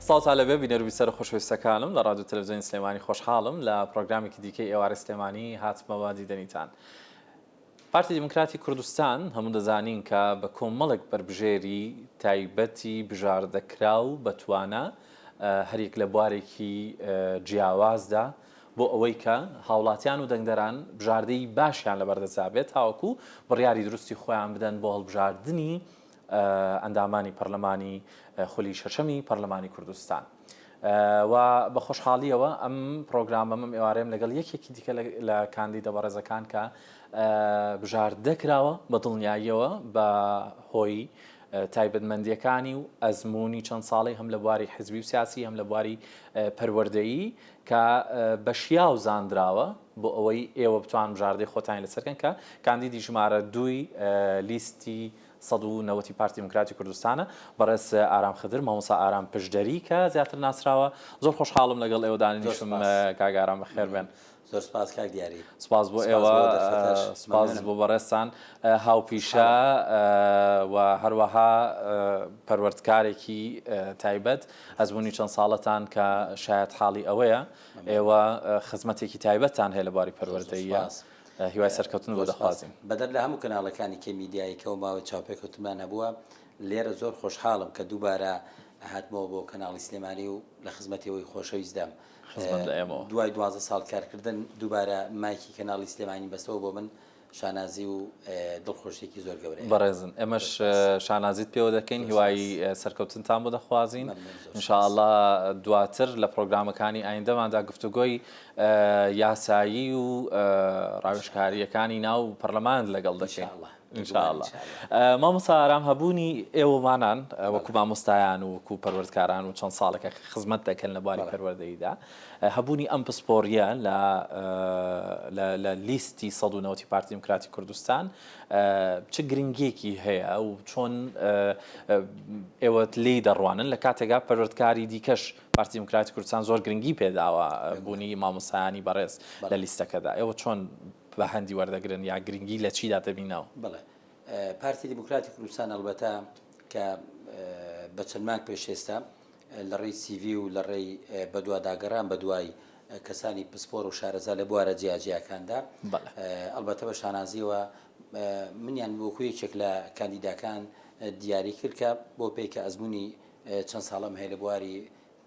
سڵاو لەبێ بینەروی سەر خۆشەویستەکانم لە ڕادیۆ تەلەڤیزیۆنی سلێمانی خۆشحاڵم لە پرۆگرامێکی دیکەی ئێوارە سلێمانی هاتمەوە دیدەنیتان. پارتی دیموکراتی کوردستان هەموو دەزانین کە بە کۆمەڵێک بربژێری تایبەتی بژاردەکراو بەتوانە هەرێک لە بوارێکی جیاوازدا بۆ ئەوەی کە هاوڵاتیان و دەنگدەران بژاردەی باشیان لەبەردەجابێت تاوەکو بڕیاری دروستی خۆیان بدەن بۆ هەڵبژاردننی ئەندامانی پەرلەمانی خولی شەشەمی پەرلەمانی کوردستان. و بە خۆشحاڵیەوە ئەم پرۆگرامەم ئێوارەیەم لەگەڵ یەکێکی دیکە لە کاندیدە بەڕێزەکان کە بژاردەکراوە بە دڵنیاییەوە بە هۆی تایبەتمەندیەکانی و ئەزمموی چەند ساڵی هەم لە بواری حزبی و سیاسی هەم لە بواری پەروەردەیی کە بە شیاو زانراوە بۆ ئەوەی ئێوە بتوان بژاردەی خۆتانی لەسەرکەن کە کاندیدی ژمارە 2 لیستی 190 پارتی دیموکراتی کوردستانە بەڕێز ئارام خدر مامۆستا ئارام پشدەری کە زیاتر ناسراوە. زۆر خۆشحاڵم لەگەڵ ئێوە دانیشتم کاگاران بەخێر بێن. زۆر سپاس کاک دیاری. سپاس بۆ ئێوە، سپاس بۆ بەڕێستان هاوپیشە و هەروەها پەروەردکارێکی تایبەت ئەزمموی چەند ساڵەتان کە شاید حاڵی ئەوەیە ئێوە خزمەتێکی تایبەتتان هەیە لە باری پەروەردەییە. هیوای سەرکەوتن بۆ دەخوازیین. بەدەر لە هەموو کەناڵەکانی کە میدیاییکەوە ماوەی چاوپێکوتمان هەبووە لێرە زۆر خۆشحاڵم کە دووبارە هاتمەوە بۆ کەناڵی سلێمانی و لە خزمەتەوەی خۆشەویستدەم. دوای 12 ساڵ کارکردن دووبارە مایکی کەناڵی سلێمانی بەستەوە بۆ من شانازی و دڵخۆشیێکی زۆر گەورەیە. بەڕێزن ئێمەش شانازیت پێوە دەکەین، هیوای سەرکەوتنتان بۆ دەخوازیین. ئینشاءالله دواتر لە پرۆگرامەکانی ئایندەماندا گفتوگۆی یاسایی و ڕاوێژکاریەکانی ناو پەرلەمان لەگەڵ دەکەین ئینشاءالله. مامۆستا ئارام هەبوونی ئێوەمانان وەکو مامۆستایان و وەکو پەروەردکاران و چەند ساڵێکە خزمەت دەکەن لە بواری پەروەردەییدا، هەبوونی ئەم پسپۆریە لە لیستی 190 پارتی دیموکراتی کوردستان چ گرنگێکی هەیە و چۆن ئێوە لێی دەڕوانن لە کاتێکا پەروەردکاری دیکەش پارتی دیموکراتی کوردستان زۆر گرنگی پێداوە بوونی مامۆستایانی بەڕێز لە لیستەکەدا، ئێوە چۆن بە هەندی وەردەگرن یا گرنگی لە چیدا دەبینەوە؟ بڵێ پارتی دیموکراتی کوردستان ئەلبەتە کە بە چەند مانگ پێش ئێستا لە ڕێی سیڤی و لە ڕێی بەدواداگەڕان بە دوای کەسانی پسپۆر و شارەزا لە بوارە جیاجیاکاندا ئەلبەتە بە شانازیەوە منیان وەکو یەکێک لە کاندیداکان دیاری کرد کە بۆ پێی کە ئەزمموی چەند ساڵم هەیە لە بواری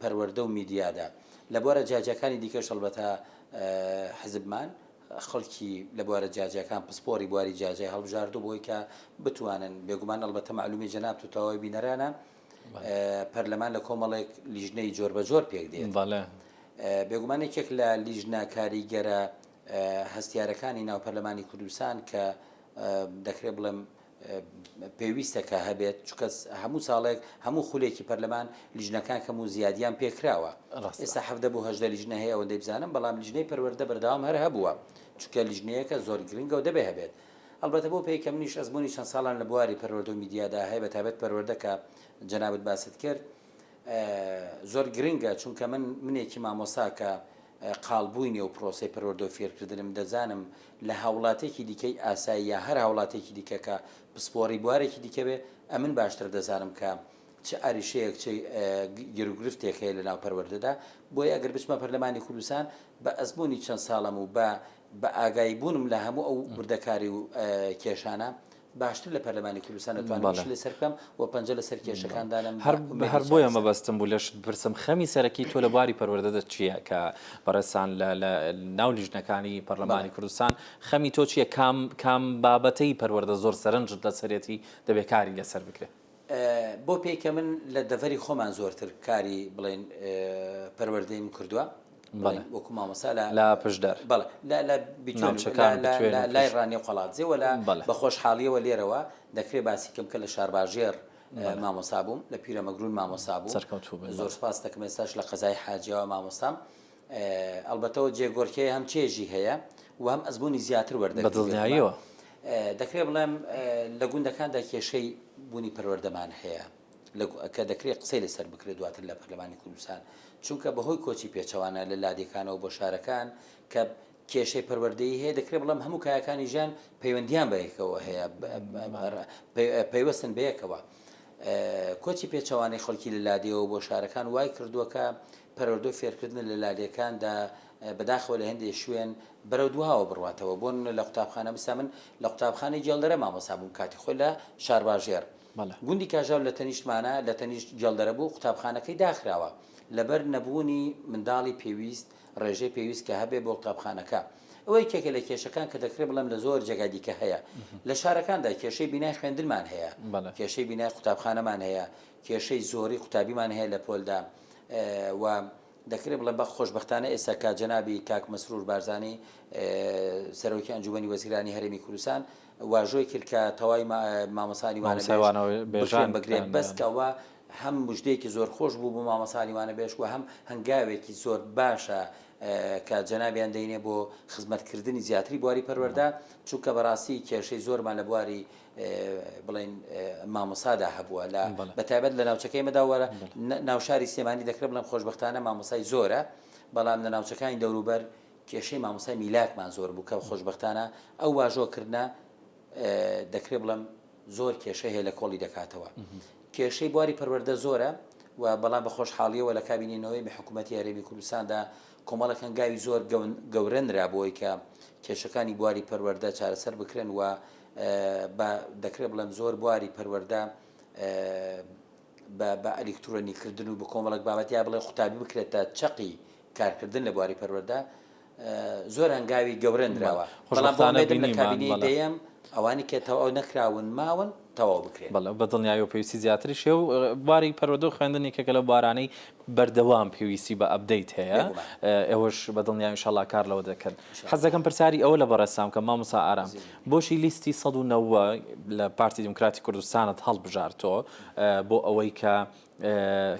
پەروەردە و میدیادا لە بوارە جیاجیاکانی دیکەش ئەلبەتە حزبمان خەڵکی لە بوارە جیاجیەکان پسپۆری بواری جیاجای هەڵبژاردو بۆی کە بتوانن بێگومان ئەلبەتە معلومی جەناب و تەواوی بینەرانە پەرلەمان لە کۆمەڵێک لیژنەی جۆر بە جۆر پێک دێت. بێگومان یەکێک لە لیژنە کاریگەرە هەستیارەکانی ناو پەرلەمانی کوردستان کە دەکرێت بڵێم پێویستە کە هەبێت چکە هەموو ساڵێک هەموو خولێکی پەرلەمان لیژنەکان کەم و زیادیان پێکراوە. ئێستا 17 بۆ 18 لیژنە هەیە ئەوەندەی بزانم، بەڵام لیژنەی پەروەردە بەردەوام هەر هەبووە چکە لیژنەیەکە زۆر گرنگە و دەبێ هەبێت. ئەلبەتە بۆ پێی کە منیش ئەزمموی چەند ساڵان لە بواری پەروەردە و میدیادا هەیە بە تایبەت پەروەردە کە جەنابەت باست کرد زۆر گرنگە، چونکە منێکی مامۆستا کە قاڵبووینی و پرۆسی پەروەردە و فێرکردنم دەزانم لە هاوڵاتێکی دیکەی ئاسایی یا هەر هاوڵاتێکی دیکە کە پسپۆری بوارێکی دیکە بێ ئەمن باشتر دەزانم کە چه ئاریشەیەک چ گیرروگرفتێک هەیە لە ناو پەروەردەدا. بۆیە ئەگەر بچمە پەرلەمانی کوردستان بە ئەزمموی چەند ساڵم و بە ئاگایی بوونم لە هەموو ئەو بردەکاری و کێشانە باشتر لە پەرلەمانی کوردستان دەتوانم لەسەر بکەم و پەنجە لەسەر کێشەکاندانم. هەر بۆیە مەبەستم بوو لەش برسم خەمی سەرەکی تۆ لە بواری پەروەردەدە چییە کە بەڕێستان لە ناو لیژنەکانی پەرلەمانی کوردستان خەمی تۆ چییە؟ کام بابەتەی پەروەردە زۆر سەرنجت لە سەرەتی دەبێکاری لەسەر بکرێت؟ بۆ پێی کە من لە دەڤەری خۆمان زۆرتر کاری بڵێن پەروەردەیم کردووە وەکو مامۆستا لە پشدەر لای ڕانی قەڵاتجێەوە لە بە خۆشحاڵیەوە لێرەوە دەکرێت باسی کەم کە لە شارباژێر مامۆستا بووم، لە پیرەمەگرون مامۆستا بووم. زۆر سپاس دەکەم ئێستاش لە قەزای حاجیەوە مامۆستام. ئەلبەتەوە جێگۆرکەی هەم چێژی هەیە و هەم ئەزمموی زیاتر وەردەگرێت. دەکرێت بڵێم لە گوندەکاندا کێشەی بوونی پەروەردەمان هەیە کە دەکرێت قسەی لەسەر بکرێت دواتر لە پەرلەمانی کوردستان، چونکە بەهۆی کۆچی پێچەوانە لە لادێکانەوە بۆ شارەکان کە کێشەی پەروەردەیی هەیە دەکرێت بڵام هەموو کایەکانی ژیان پەیوەندیان بەیەکەوە هەیە، پەیوەستن بەیەکەوە. کۆچی پێچەوانەی خەڵکی لە لادێەوە بۆ شارەکان وای کردووە کە پەروەردە فێرکردن لە لادێکاندا بەداخەوە لە هەندێک شوێن بەرەو دوهاوە بڕواتەوە بۆن لە قوتابخانە بسا من لە قوتابخانەی جێڵدەرە مامۆستا بووم کاتی خۆی لە شارباژێر گوندی کاژاو لە تەنیشتمانە لە تەنیشت جێڵدەرە بوو قوتابخانەکەی داخراوە لەبەر نەبوونی منداڵی پێویست ڕێژەی پێویست کە هەبێ بۆ قوتابخانەکە ئەوەی کێکە لە کێشەکان کە دەکرێت بڵێم لە زۆر جێگادیکە هەیە لە شارەکاندا کێشەی بینای خوێندنمان هەیە کێشەی بینای قوتابخانەمان هەیە کێشەی زۆری قوتابیمان هەیە لە پۆلدا و دەکرێت بڵێم بە خۆشبەختانە ئێستا کا جەنابی کاک مەسرور بارزانانی سەرۆکی ئەنجومەنی وەزیرانی هەرێمی کوردستان واژۆی کرد کە تەواوی مامۆسانی وانە بگرێت بەسکەوە هەم مژدەیەکی زۆر خۆش بوو بۆ مامۆسانی وانە بێش و هەم هەنگاوێکی زۆر باشە کە جەنابیان دەینێ بۆ خزمەتکردنی زیاتری بواری پەروەردە چونکە بەڕاستی کێشەی زۆرمان لە بواری بڵێن مامۆسادا هەبووە لە بەتایبەت لە ناوچەکەی مەداوەرە ناوشاری سلێمانی دەکرێت بڵێم خۆشبەختانە مامۆسای زۆرە بەڵام لە ناوچەکانی دەوروبەر کێشەی مامۆسای میلاکمان زۆر بوو کە خۆشبەختانە ئەو واژۆکردە دەکرێت بڵێم زۆر کێشەی هەیە لە کۆڵی دەکاتەوە کێشەی بواری پەروەردە زۆرە و بەڵام بە خۆشحاڵیەوە لە کابینینەوەی حکوومەتی هەرێمی کوردستاندا کۆمەڵە هەنگاوی زۆر گەورەنرا بۆی کە کێشەکانی بواری پەروەردە چارەسەر بکرێن و دەکرێت بڵێم زۆر بواری پەروەردە بە ئەلکترۆنیکردن و بە کۆمەڵک بابەت یا بڵێ قوتابی بکرێتە چەقی کارکردن لە بواری پەروەردە زۆر هەنگاوی گەورەنراوە بەڵام لە کابینی دەیەم ئەوانی کە تەواو نەکراون ماون تەواو بکرێن بە دڵنیایی و پێویستی زیاتری شێ و باری پەروەردە و خوێندنی کەکە لە بارانەی بەردەوام پێویستی بە ئەپدەیت هەیە ئێوەش بە دڵنیایی ئینشاڵڵا کار لەوە دەکەن حەز دەکەم پرسیاری ئەوە لە بەڕێسام کە مامۆستا ئارام بۆشی لیستی 190 لە پارتی دموکراتی کوردستانت هەڵبژارتۆ بۆ ئەوەی کە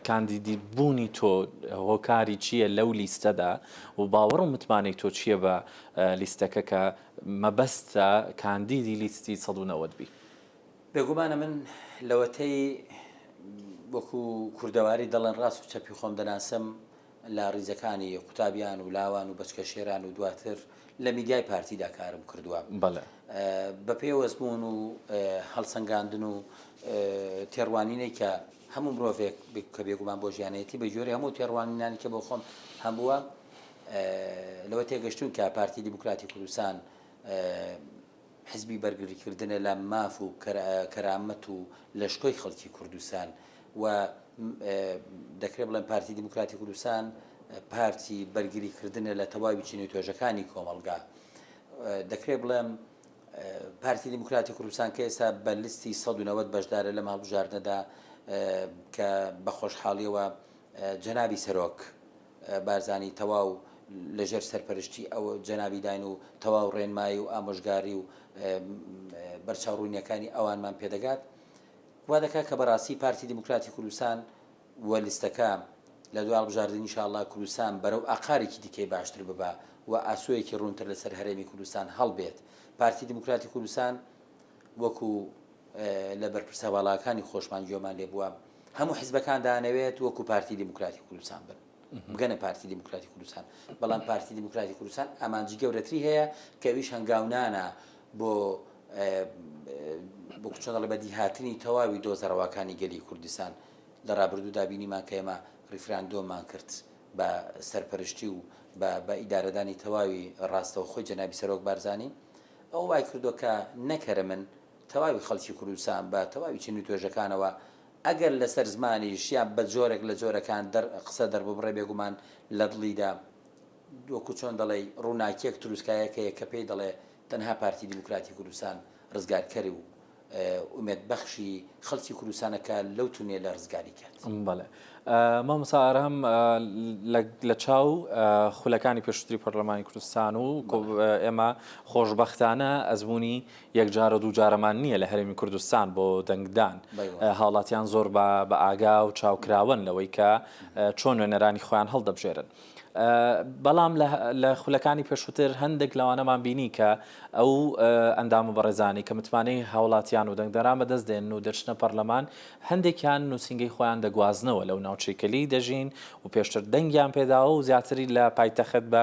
کاندیدی بوونی تۆ هۆکاری چییە لەو لیستەدا و باوەڕ و متمانەی تۆ چییە بە لیستەکە کە مەبەستە کاندیدی لیستی 190 بی بێگومانە من لەوەتەی وەکو کوردەواری دەڵێن ڕاست و چەپی خۆم دەناسم لە ڕیزەکانی قوتابیان و لاوان و بەچکە شێران و دواتر لە میدیای پارتیدا کارم کردووە بە پێوەزبوون و هەڵسەنگاندن و تێڕوانینەی کە هەموو مرۆڤێک کە بێگومان بۆ ژیانەتی بە جۆری هەموو تێڕوانینانی کە بۆ خۆم هەمبووە لەوە تێگەشتون کە پارتی دیموکراتی کوردستان حزبی بەرگریکردنە لە ماف و کەرامەت و لەشکۆی خەڵکی کوردستان و دەکرێت بڵێن پارتی دیموکراتی کوردستان پارتی بەرگریکردنە لە تەواوی چینی توێژەکانی کۆمەلگا دەکرێت بڵێم پارتی دیموکراتی کوردستان کە ئێستا بە لیستی 190 بەشدارە لە ماڵبژاردنەدا کە بە خۆشحاڵیەوە جەنابی سەرۆک بارزانی تەواو لەژێر سەرپەرشتی ئەو جەنابی داین و تەواو ڕێنمایی و ئامۆژگاری و بەرچاوڕوونیەکانی ئەوانمان پێدەگات وا دەکات کە بەڕاستی پارتی دیموکراتی کوردستان وە لیستەکە لە دوای هەڵبژاردننی ئینشاءالڵا کوردستان بەرەو ئاقارێکی دیکەی باشتر ببە و ئاسوویەکی ڕوونتر لەسەر هەرێمی کوردستان هەڵبێت پارتی دیموکراتی کوردستان وەکو لە بەرپرسە باڵاکانی خۆشمان گوێمان لێ بووە هەموو حیزبەکان دانەوێت وەکو پارتی دیموکراتی کوردستان بن بگەنە پارتی دیموکراتی کوردستان بەڵام پارتی دیموکراتی کوردستان ئامانجی گەورەتری هەیە کە ئەویش هەنگاونانە بۆ چۆن بە دیهاتنی تەواوی دۆزەڕەوەکانی گەلی کوردستان لە ڕابردوو دابینیمان کە ئێمە ڕیفراندۆمان کرد بە سەرپەرشتی و بە ئیدارەدانی تەواوی ڕاستەوە خۆی جەنابی سەرۆک بارزانی ئەو وای کردو کە نەکەرە من تەواوی خەڵکی کوردستان بە تەواوی چینی توێژەکانەوە ئەگەر لەسەر زمانیش یان بە جۆرێک لە جۆرەکان قسە دەرببڕێ بێگومان لە دڵیدا وەکو چۆن دەڵێ ڕووناکیەک دروستکایەکەیە کە پێی دەڵێ تەنها پارتی دیموکراتی کوردستان ڕزگارکەری و ئومێدبەخشی خەڵکی کوردستانەکە لەو تونێ لە ڕزگاری کرد. بەڵێ مامۆستا ئارام لە چاو خولەکانی پێشووتری پەرلەمانی کوردستان و ئێمە خۆشبەختانە ئەزمموی یەکجارە دوو جارەمان نییە لە هەرێمی کوردستان بۆ دەنگدان هاوڵاتیان زۆر بە ئاگا و چاوکراون لەوەی کە چۆن وێنەرانی خۆیان هەڵدەبژێرن. بەڵام لە خولەکانی پێشووتر هەندێک لەوانەمان بینی کە ئەو ئەندام و بەڕێزانی کە متمانەی هاوڵاتیان و دەنگدەران بەدەست دێن و دەچنە پەرلەمان هەندێکیان نووسنگی خۆیان دەگوازنەوە لەو ناوچەیکەلی دەژین و پێشتر دەنگیان پێداوە و زیاتری لە پایتەخت بە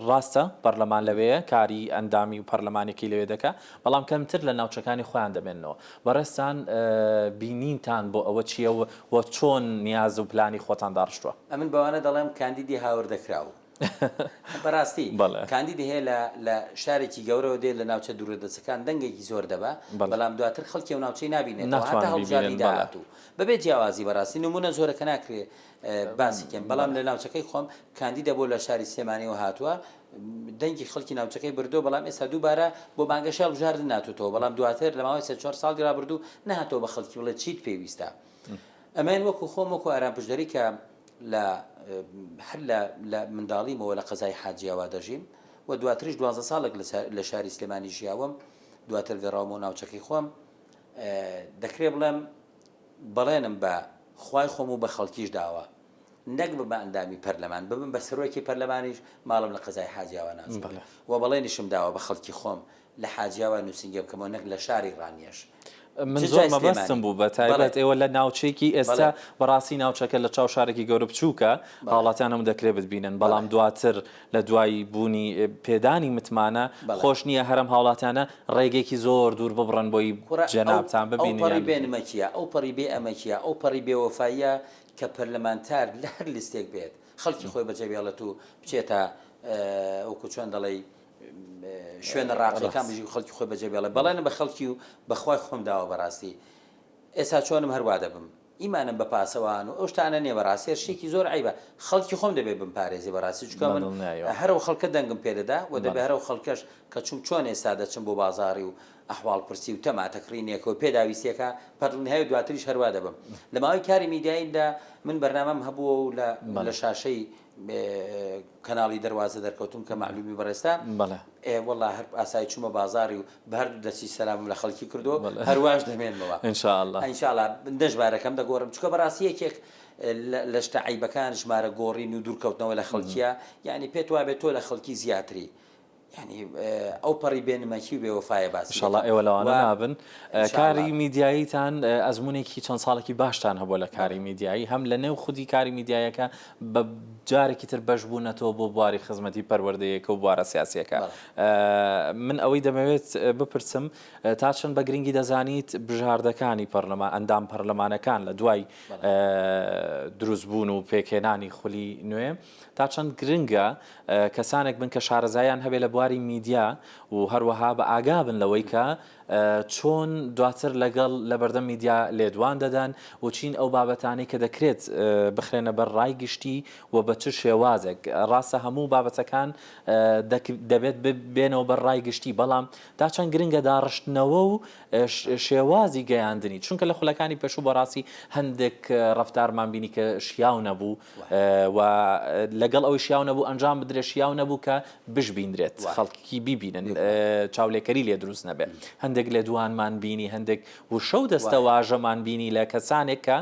ڕاستە پەرلەمان لەوەیە کاری ئەندامی و پەرلەمانێکی لەوێ دەکە بەڵام کەمتر لە ناوچەکانی خۆیان دەبێنەوە بەڕێستان بینینتان بۆ ئەوە چییە و چۆن نیاز و پلانی خۆتان داڕشتووە ئەمن بەوانە دەڵێم کاندیدی هاوردەکراوە بەڕاستی کاندیدی هەیە لە شارێکی گەورەوە دێ لە ناوچە دوورەدەچەکان دەنگێکی زۆر دەبە بەڵام دواتر خەڵکی و ناوچەی نبینێتەوە هەتا هەڵبژاردنی داهاتوو بەبێ جیاوازی بەڕاستی نمونە زۆرەکە ناکرێ باسیکەم بەڵام لە ناوچەکەی خۆم کاندیدە بۆ لە شاری سلێمانیەوە هاتووە دەنگی خەڵکی ناوچەکەی بردو بەڵام ئێستا دووبارە بۆ بانگەشە هەڵبژاردن ناتوتەوە بەڵام دواتر لە ماوەی 4 ساڵی ڕابردوو نەهاتەوە بە خەڵکی بڵێ چیت پێویستە ئەمەن وەکو خۆم وەکو ئارامپشدەری کە هەر لە منداڵیمەوە لە قەزای حاجیاوا دەژیم و دواتریش 12 ساڵێک لە شاری سلێمانی ژیاوم دواتر گەڕاومە و ناوچەکەی خۆم دەکرێ بڵێم بەڵێنم بە خوای خۆم و بە خەڵکیش داوە نەک بە ئەندامی پەرلەمان ببم بە سەرۆکی پەرلەمانیش ماڵم لە قەزای حاجیاوا ناچم و بەڵێنیشم داوە بە خەڵکی خۆم لە حاجیاوا نووسنگە بکەمەوە نەک لە شاری ڕانیەش من زۆر مەبەستم بوو بە تایبەت ئێوە لە ناوچەیەکی ئێستا بەڕاستی ناوچەکە لە چاو شارێکی گەورە بچووکە حاڵاتیانم دەکرێت بتبینن بەڵام دواتر لە دوایی بوونی پێدانی متمانە خۆش نییە هەرم هاوڵاتیانە ڕێگێکی زۆر دوور ببڕن بۆی جەنابتان ببینن ئەو پەڕی بێنمەکیە ئەو پەڕی بێ ئەمەکیە ئەو پەڕی بێوەفاییە کە پەرلەمانتار لە هەر لیستێک بێت خەڵکی خۆی بەجێبێڵێت و بچێتە ئەوکو چۆن دەڵێ شوێنە ڕاقیەکان بژی خەڵکی خۆی بەجێبێڵێ بەڵێنە بە خەڵکی و بەخوای خۆم داوە بەڕاستی ئێستا چۆنم هەروە دەبم ئیمانم بە پاسەوان و ئەو شتانە نیە بەڕاستی شتێکی زۆر عیبە خەڵکی خۆم دەبێت بمپارێزی بەڕاستی چکە من هەرو خەڵکە دەنگم پێدەدا و دەبێ هەرو خەڵکەش کە چۆن ئێستا دەچم بۆ بازاڕی و ئەحواڵ پرسی و تەماتەکڕینێکەوە پێداویستیەکە پەرلنهای دواتریش هەروە دەبم لە ماوەی کاری میدیاییدا من بەرنامەم هەبووە و لە شاشەی کەناڵی دەواازە دەرکەوتم کە معلومی بەڕێستا وەڵا هەر ئاسایی چوومە بازاری و بەهردوو دەستی سەلامم لە خەڵکی کردو هەرواش دەمێنمەوە ئینشاءالله دەژمارەکەم دەگۆڕم چکە بەڕاستی یەکێک لە شتە عیبەکان ژمارە گۆڕین و دوورکەوتنەوە لە خەڵکیە یعنی پێت وابێت تۆ لە خەڵکی زیاتری ینی ئەو پەڕی بێنمەکی و بێوەفایە باسی ئینشاءالله ئێوە لەوانە نابن کاری میدیاییتان ئەزمونێکی چەند ساڵێکی باشتان هەبووە لە کاری میدیایی هەم لە نێو خودی کاری میدیایەکە بە جارێکی تر بەش بوونەتەوە بۆ بواری خزمەتی پەروەردەیەکە و بوارە سیاسیەکە من ئەوەی دەمەوێت بپرسم تا چەند بە گرنگی دەزانیت بژاردەکانی پەرلەمان ئەندام پەرلەمانەکان لە دوای دروستبوون و پێکهێنانی خولی نوێ تا چەند گرنگە کەسانێک بن کە شارەزایان هەبێ لە بواری میدیا و هەروەها بە ئاگا بن لەوەی کە چۆن دواتر لەگەڵ لە بەردەم میدیا لێدوان دەدەن و چین ئەو بابەتانی کە دەکرێت بخرێنە بەر ڕای گشتی و بە چ شێوازێک ڕاستە هەموو بابەتەکان دەبێت بێنەوە بەر ڕای گشتی بەڵام تا چەند گرنگە داڕشتنەوە و شێوازی گەیاندنی چونکە لە خولەکانی پێشوو بەڕاستی هەندێک ڕەفتارمان بینی کە شیاو نەبوو و لەگەڵ ئەوی شیاو نەبوو ئەنجام بدرێت شیاو نەبوو کە بشبیندرێت خەڵکی بیبینن چاولێکەری لێ دروست نەبێت هەندێک لە دوانمان بینی هەندێک وشە و دەستە واژەمان بینی لە کەسانێک کە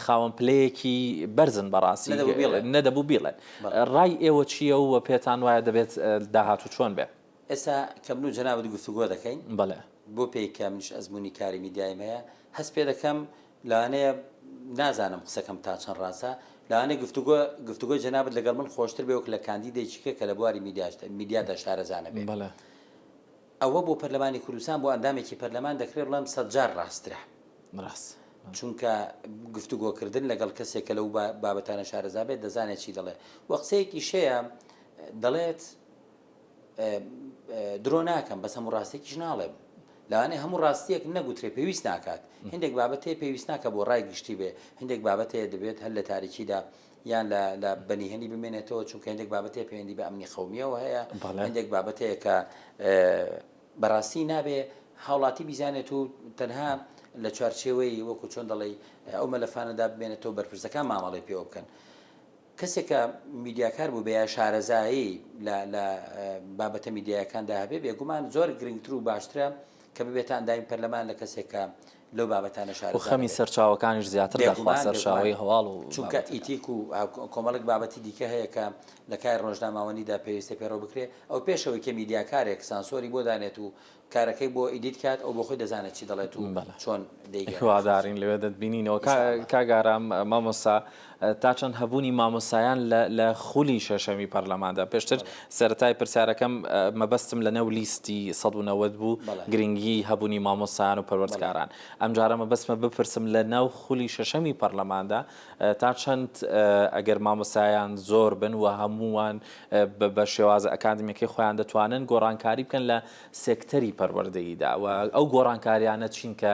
خاوەن پلەیەکی بەرزن بەڕاستی نەدەبوو بیڵێن ڕای ئێوە چییە و پێتان وایە دەبێت داهاتوو چۆن بێ ئێستا کەمن و جەنابەت گفتوگۆ دەکەین بەڵێ بۆ پێیکە منش ئەزمموی کاری میدیایم هەیە هەست پێ دەکەم لەوانەیە نازانم قسەکەم تا چەند ڕاستە لەوانەیە گفتوگۆی جەنابەت لەگەڵ من خۆشتر بێ وەک لە کاندیدێکیکە کە لە بواری میدیادا شارەزانە بێ ئەوە بۆ پەرلەمانی کوردستان بۆ ئەندامێکی پەرلەمان دەکرێت بڵێم 100 جار ڕاسترە چونکە گفتوگۆکردن لەگەڵ کەسێکە لەو بابەتانە شارەزا بێت دەزانێت چی دەڵێ وە قسەیەکی شەیە دەڵێت درۆ ناکەم بەس هەموو ڕاستێکیش ناڵێم لەوانەیە هەموو ڕاستیەک نەگوترێ پێویست ناکات هەندێک بابەتەیە پێویست ناکە بۆ ڕای گشتی بێ هەندێک بابەتەیە دەبێت هەر لە تاریکیدا یان لە بەنیهێنی بمێنێتەوە چونکە هەندێک بابەتەیە پەیوەندی بە ئەمنی خەومیەوە هەیە هەندێک بابەتەیە کە بەڕاستی نابێ هاوڵاتی بیزانێت و تەنها لە چوارچێوەی وەکو چۆن دەڵێ ئەو مەلەفانەدا بمێنێتەوە بەرپرسەکان مامەڵی پێوە بکەن کەسێکە میدیاکار بوو بە یا شارەزایی لە بابەتە میدیایەکاندا هەبێ بێگومان زۆر گرنگتر و باشترە کە ببێت ئەندامی پەرلەمان لە کەسێکە لەو بابەتانە شارەزا و خەمی سەرچاوەکانیش زیاتر دەخوا سەرچاوی هەواڵ و چونکە ئیتیک و کۆمەڵک بابەتی دیکە هەیە کە لە کار ڕۆژنامەوەنیدا پێویستە پێڕۆ بکرێت ئەو پێشەوەی کە میدیاکارێک سانسۆری بۆ دانێت و کارەکەی بۆ ئیدیت کات ئەو بۆ خۆی دەزانێت چی دەڵێت و چۆن هیوادارین لەوێ دەتبینینەوە کاگارام مامۆستا تا چەند هەبوونی مامۆسایان لە خولی شەشەمی پەرلەماندا پێشتر سەرەتای پرسیارەکەم مەبەستم لە نەو لیستی 190 بوو گرنگی هەبوونی مامۆسایان و پەروەردگاران ئەم جارە مەبەستمە بپرسم لە ناو خولی شەشەمی پەرلەماندا تا چەند ئەگەر مامۆسایان زۆر بن و هەمووان بە شێوازە ئەکادمیەکەی خۆیان دەتوانن گۆڕانکاری بکەن لە سێکتەری پەروەردەییدا و ئەو گۆڕانکاریانە چین کە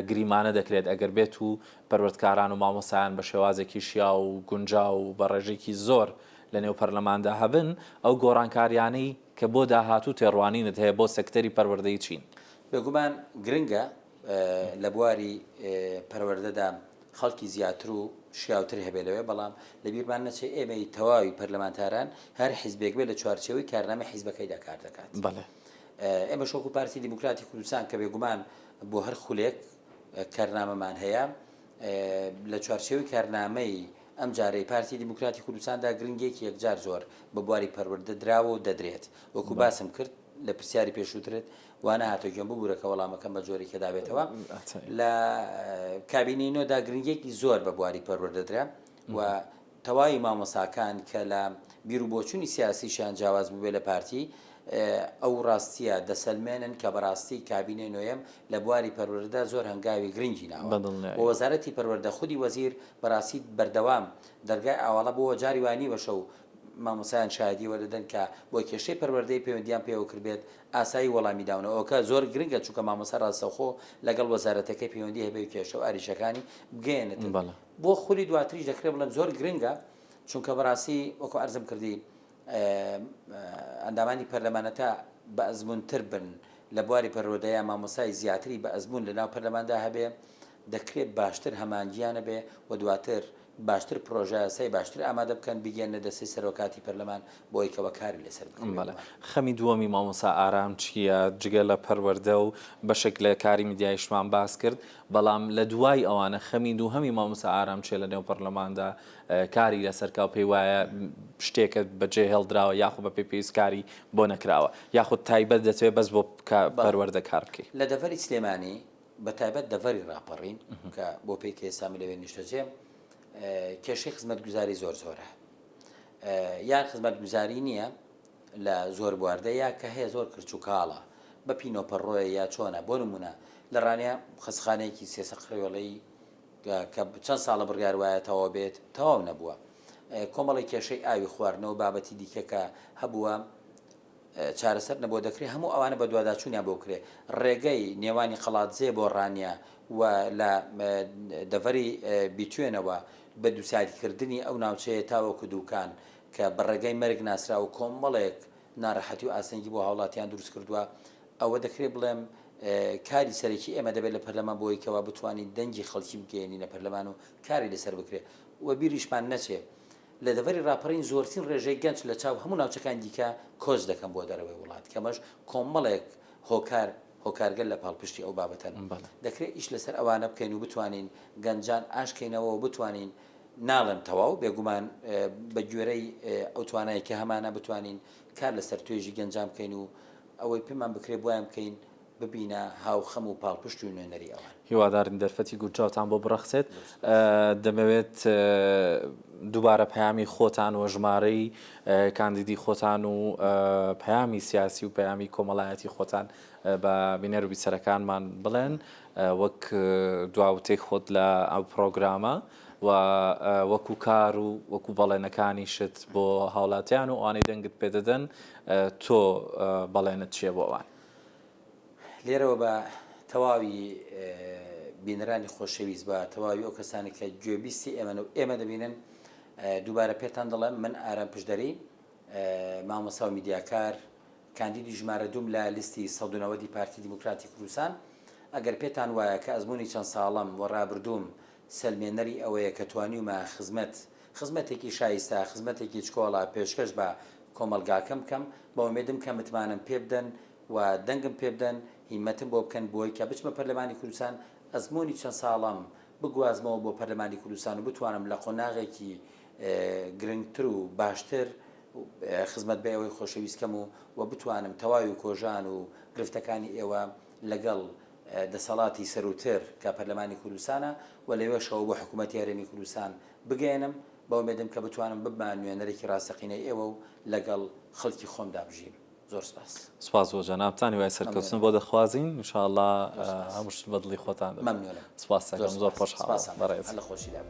گریمانە دەکرێت ئەگەر بێت و پەروەردکاران و مامۆسایان بە شێوازێکی شیا و گونجا و بە ڕێژێکی زۆر لە نێو پەرلەماندا هەبن ئەو گۆڕانکاریانەی کە بۆ داهاتوو تێڕوانینت هەیە بۆ سێکتەری پەروەردەیی چین بێگومان گرنگە لە بواری پەروەردەدا خەڵکی زیاتر و شیاوتر هەبێ لەوێ بەڵام لە بیرمان نەچێ ئێمەی تەواوی پەرلەمانتاران هەر حیزبێک بێ لە چوارچێوەی کارنامە حیزبەکەیدا کار دەکات ئێمە شۆک و پارتی دیموکراتی کوردستان کە بێگومان بۆ هەر خولێک کارنامەمان هەیە لە چوارچێوەی کارنامەی ئەم جارەی پارتی دیموکراتی کوردستاندا گرنگێکی یەکجار زۆر بە بواری پەروەردە دراوە و دەدرێت وەکو باسم کرد لە پرسیاری پێشووترت وانە هاتۆ گوێم ببوورەکە وەڵامەکەم بە جۆرێکە دابێتەوە لە کابینەی نۆدا گرنگێکی زۆر بە بواری پەروەردەدرا و تەواوی مامۆساکان کە لە بیر و بۆچوونی سیاسیشیان جیاواز بووێ لە پارتی ئەو ڕاستیە دەسەلمێنن کە بەڕاستی کابینەی نوێم لە بواری پەروەردە زۆر هەنگاوی گرنگی ناوە بۆ وەزارەتی پەروەردە خودی وەزیر بەڕاستی بەردەوام دەرگای ئاواڵە بۆ جاری وانی وەشە و مامۆسایان شایدی وەدەدەن کە بۆ کێشەی پەروەردەی پەیوەندیان پێوە کردبێت ئاسایی وەڵامی داونەوە کە زۆر گرنگە چونکە مامۆسا ڕاستەوخۆ لەگەڵ وەزارەتەکەی پەیوەندی هەبێ کێشە و ئاریشەکانی بگەێنێت بۆ خولی دواتریش دەکرێت بڵێن زۆر گرنگە چونکە بەڕاستی وەکو عەرزم کردی ئەندامانی پەرلەمانەتە بە ئەزمونتر بن لە بواری پەروەردەیە مامۆسای زیاتری بە ئەزمون لە ناو پەرلەماندا هەبێ دەکرێت باشتر هەمانگیانە بێ و دواتر باشتر پرۆژە یاسای باشتر ئامادە بکەن بگەێنە دەستی سەرۆکاتی پەرلەمان بۆی کەوە کاری لەسەر بکەن. خەمی دووەمی مامۆسا ئارام چییە جگە لە پەروەردە و بەشێک لە کاری میدیایشمان باس کرد بەڵام لە دوای ئەوانە خەمی دووهەمی مامۆسا ئارام چێ لە نێو پەرلەماندا کاری لەسەرکە و پێی وایە شتێکت بەجێ هێڵدراوە یاخود بە پێی پێویستکاری بۆ نەکراوە یاخود تایبەت دەتوێت بەس بۆ پەروەردە کار بکەیت لە دەڤەری سلێمانی بە تایبەت دەڤەری ڕاپەڕین کە بۆ پێی کە ئێستا لەوێ نیشتەجێ کێشەی خزمەتگوزاری زۆر زۆرە یان خزمەتگوزاری نییە لە زۆر بواردەیە کە هەیە زۆر کرچ و کاڵە بە پینۆپەڕۆیە یا چۆنە بۆ نمونە لە ڕانیا خەسخانەیەکی سێسە قڕێوەڵەی کە چەند ساڵە بڕیار وایە تەواو بێت تەواو نەبووە کۆمەڵی کێشەی ئاوی خواردنەوە بابەتی دیکە کە هەبووە چارەسەر نەبوو دەکرێت هەموو ئەوانە بە دوواداچوونیان بۆ کرێ ڕێگەی نێوانی خەڵاتزێ بۆ ڕانیا و لە دەڤەری بیتوێنەوە بە دووسایدکردنی ئەو ناوچەیە تاوەکو دووکان کە بەڕێگەی مەرگ ناسرا و کۆمەڵێک ناڕەحەتی و ئاسنگی بۆ هاوڵاتیان دروست کردووە ئەوە دەکرێت بڵێم کاری سەرەکی ئێمە دەبێت لە پەرلەمان بۆی کەوا بتوانین دەنگی خەڵکی بگەێنی لە پەرلەمان و کاری لەسەر بکرێت و بیریشمان نەچێ لە دەڤەری ڕاپەڕین زۆرترین ڕێژەی گەنج لە چاو هەموو ناوچەکان دیکە کۆچ دەکەم بۆ دەرەوەی وڵات کەمەش کۆمەڵێک هۆکارگەل لە پاڵپشتی ئەو بابەتەن دەکرێت ئیش لەسەر ئەوانە بکەین و بتوانین گەنجان ئاشکەینەوە و بتوانین ناڵم تەواو بێگومان بە گوێرەی ئەو توانایی کە هەمانە بتوانین کار لەسەر توێژی گەنجام بکەین و ئەوەی پێمان بکرێت بۆیان بکەین ببینە هاوخەم و پاڵپشت و نوێنەری ئەوان هیوادارین دەرفەتی گونجاوتان بۆ بڕەخسێت دەمەوێت دووبارە پەیامی خۆتان و ژمارەی کاندیدی خۆتان و پەیامی سیاسی و پەیامی کۆمەڵایەتی خۆتان بە بینەر و بیسەرەکانمان بڵێن وەک دواوتەی خۆت لە ئەو پرۆگرامە و وەکو کار و وەکو بەڵێنەکانی شت بۆ هاوڵاتیان و ئەوانەی دەنگت پێدەدەن تۆ بەڵێنت چییە بۆ ئەوان لێرەوە بە تەواوی بینەرانی خۆشەویست بە تەواوی ئەو کەسانی کە گوێبیستی ئێمە دەبینن دووبارە پێتان دەڵێم من ئارام پشدەری مامۆستا و میدیاکار کاندیدی ژمارە دوم لە لیستی 190 پارتی دیموکراتی کوردستان ئەگەر پێتان وایە کە ئەزمموی چەند ساڵم و ڕابردووم سلمێنەری ئەوەیە کە توانیومە خزمەتێکی شایستە خزمەتێکی چکۆڵە پێشکەش بە کۆمەلگاکەم بکەم بە ئومێدم کە متمانم پێ بدەن و دەنگم پێ بدەن هیمەتم بۆ بکەن بۆی کە بچمە پەرلەمانی کوردستان ئەزمموی چەند ساڵم بگوازمەوە بۆ پەرلەمانی کوردستان و بتوانم لە قۆناغێکی گرنگتر و باشتر خزمەت بە ئەوەی خۆشەویستکەم و بتوانم تەواوی و کۆژان و گرفتەکانی ئێوە لەگەڵ دەسەڵاتی سەروتر کە پەرلەمانی کوردستانە و لەوێشەوە بۆ حکوومەتی هەرێمی کوردستان بگەێنم بەو مێدەم کە بتوانم ببمان نوێنەرێکی ڕاستەقینەی ئێوە و لەگەڵ خەڵکی خۆمدا بژیم. زۆر سپاس. سپاس بۆ جەنابتان وای سەرکەوتن بۆ دەخوازین انشاءالله هەموو شت بەدڵی خۆتان مەمنونم. سپاس زۆر خۆشحاڵم بەڕێز لە خۆشی لێ